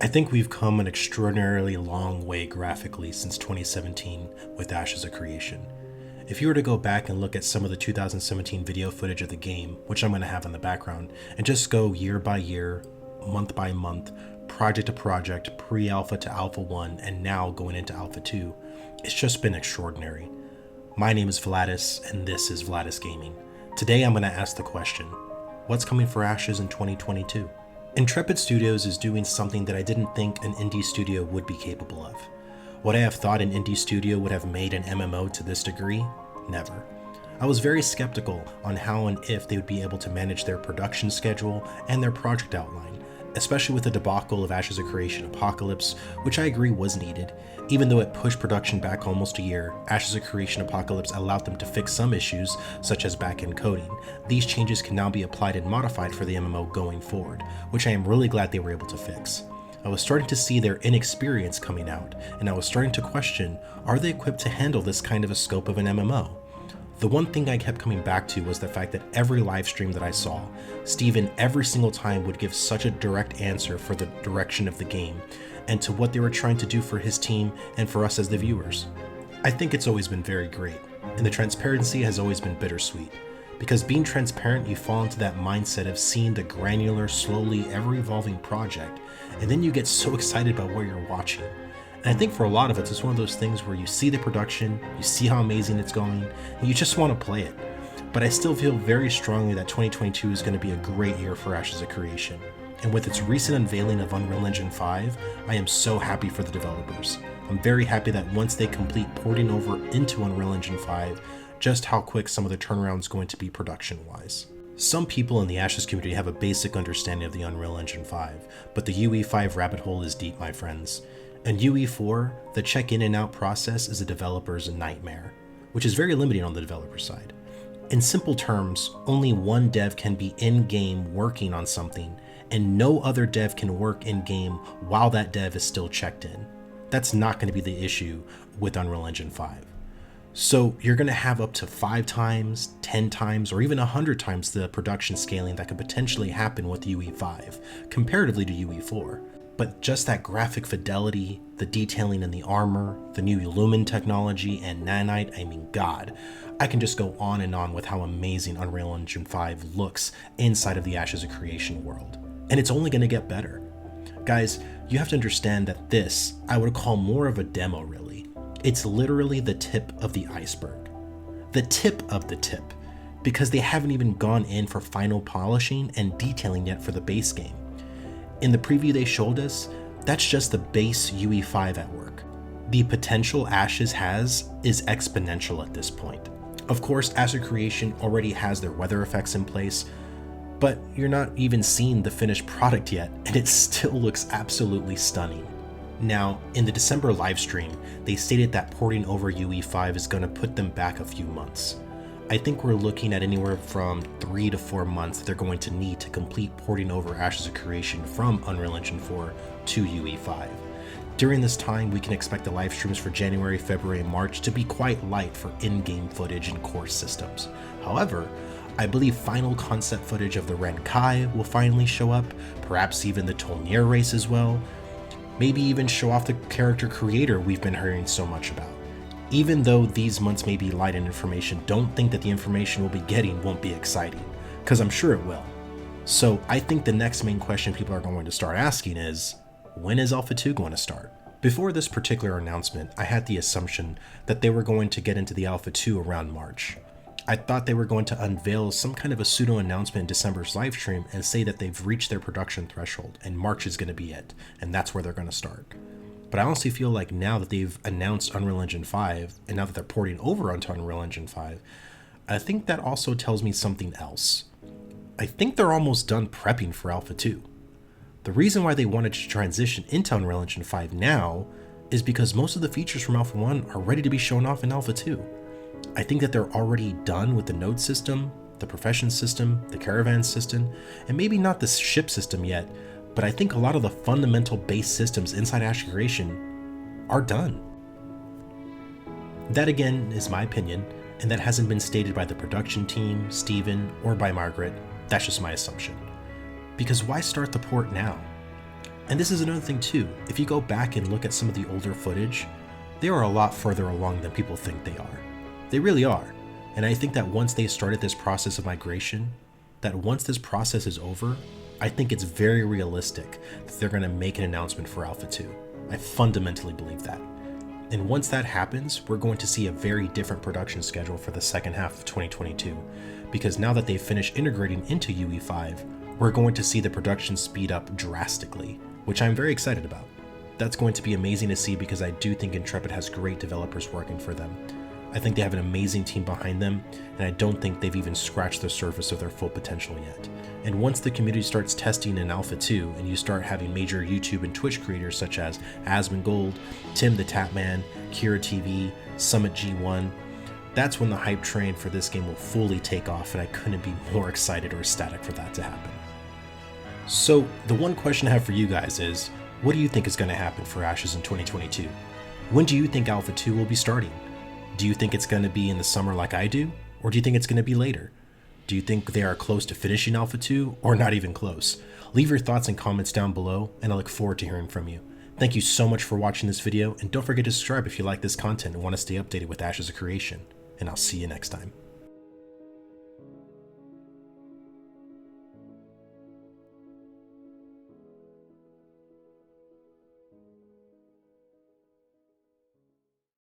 I think we've come an extraordinarily long way graphically since 2017 with Ashes of Creation. If you were to go back and look at some of the 2017 video footage of the game, which I'm going to have in the background, and just go year by year, month by month, project to project, pre-alpha to alpha 1, and now going into alpha 2, it's just been extraordinary. My name is Vlhadus, and this is Vlhadus Gaming. Today I'm going to ask the question, what's coming for Ashes in 2022? Intrepid Studios is doing something that I didn't think an indie studio would be capable of. Would I have thought an indie studio would have made an MMO to this degree? Never. I was very skeptical on how and if they would be able to manage their production schedule and their project outline, especially with the debacle of Ashes of Creation Apocalypse, which I agree was needed. Even though it pushed production back almost a year, Ashes of Creation Apocalypse allowed them to fix some issues, such as back-end coding. These changes can now be applied and modified for the MMO going forward, which I am really glad they were able to fix. I was starting to see their inexperience coming out, and I was starting to question, are they equipped to handle this kind of a scope of an MMO? The one thing I kept coming back to was the fact that every live stream that I saw, Steven every single time would give such a direct answer for the direction of the game, and to what they were trying to do for his team and for us as the viewers. I think it's always been very great, and the transparency has always been bittersweet. Because being transparent, you fall into that mindset of seeing the granular, slowly ever-evolving project, and then you get so excited about what you're watching. And I think for a lot of us, it's one of those things where you see the production, you see how amazing it's going, and you just want to play it. But I still feel very strongly that 2022 is going to be a great year for Ashes of Creation. And with its recent unveiling of Unreal Engine 5, I am so happy for the developers. I'm very happy that once they complete porting over into Unreal Engine 5, just how quick some of the turnaround is going to be production-wise. Some people in the Ashes community have a basic understanding of the Unreal Engine 5, but the UE5 rabbit hole is deep, my friends. In UE4, the check in and out process is a developer's nightmare, which is very limiting on the developer side. In simple terms, only one dev can be in-game working on something, and no other dev can work in-game while that dev is still checked in. That's not going to be the issue with Unreal Engine 5. So you're going to have up to 5 times, 10 times, or even 100 times the production scaling that could potentially happen with UE5, comparatively to UE4. But just that graphic fidelity, the detailing in the armor, the new Lumen technology, and nanite, I mean god, I can just go on and on with how amazing Unreal Engine 5 looks inside of the Ashes of Creation world. And it's only going to get better. Guys, you have to understand that this, I would call more of a demo really. It's literally the tip of the iceberg. The tip of the tip, because they haven't even gone in for final polishing and detailing yet for the base game. In the preview they showed us, that's just the base UE5 at work. The potential Ashes has is exponential at this point. Of course, Ashes of Creation already has their weather effects in place, but you're not even seeing the finished product yet, and it still looks absolutely stunning. Now, in the December livestream, they stated that porting over UE5 is going to put them back a few months. I think we're looking at anywhere from 3 to 4 months they're going to need to complete porting over Ashes of Creation from Unreal Engine 4 to UE5. During this time, we can expect the live streams for January, February, and March to be quite light for in-game footage and core systems. However, I believe final concept footage of the Ren Kai will finally show up, perhaps even the Tolnier race as well, maybe even show off the character creator we've been hearing so much about. Even though these months may be light in information, don't think that the information we'll be getting won't be exciting, because I'm sure it will. So I think the next main question people are going to start asking is, when is Alpha 2 going to start? Before this particular announcement, I had the assumption that they were going to get into the Alpha 2 around March. I thought they were going to unveil some kind of a pseudo announcement in December's livestream and say that they've reached their production threshold and March is going to be it, and that's where they're going to start. But I honestly feel like now that they've announced Unreal Engine 5, and now that they're porting over onto Unreal Engine 5, I think that also tells me something else. I think they're almost done prepping for Alpha 2. The reason why they wanted to transition into Unreal Engine 5 now is because most of the features from Alpha 1 are ready to be shown off in Alpha 2. I think that they're already done with the node system, the profession system, the caravan system, and maybe not the ship system yet, but I think a lot of the fundamental base systems inside Ashes of Creation are done. That again is my opinion, and that hasn't been stated by the production team, Steven, or by Margaret. That's just my assumption. Because why start the port now? And this is another thing too, if you go back and look at some of the older footage, they are a lot further along than people think they are. They really are. And I think that once they started this process of migration, that once this process is over, I think it's very realistic that they're going to make an announcement for Alpha 2. I fundamentally believe that. And once that happens, we're going to see a very different production schedule for the second half of 2022, because now that they've finished integrating into UE5, we're going to see the production speed up drastically, which I'm very excited about. That's going to be amazing to see because I do think Intrepid has great developers working for them. I think they have an amazing team behind them, and I don't think they've even scratched the surface of their full potential yet. And once the community starts testing in Alpha 2, and you start having major YouTube and Twitch creators such as Asmongold, Tim the Tapman, Kira TV, Summit G1, that's when the hype train for this game will fully take off, and I couldn't be more excited or ecstatic for that to happen. So the one question I have for you guys is, what do you think is going to happen for Ashes in 2022? When do you think Alpha 2 will be starting? Do you think it's going to be in the summer like I do? Or do you think it's going to be later? Do you think they are close to finishing Alpha 2 or not even close? Leave your thoughts and comments down below, and I look forward to hearing from you. Thank you so much for watching this video, and don't forget to subscribe if you like this content and want to stay updated with Ashes of Creation. And I'll see you next time.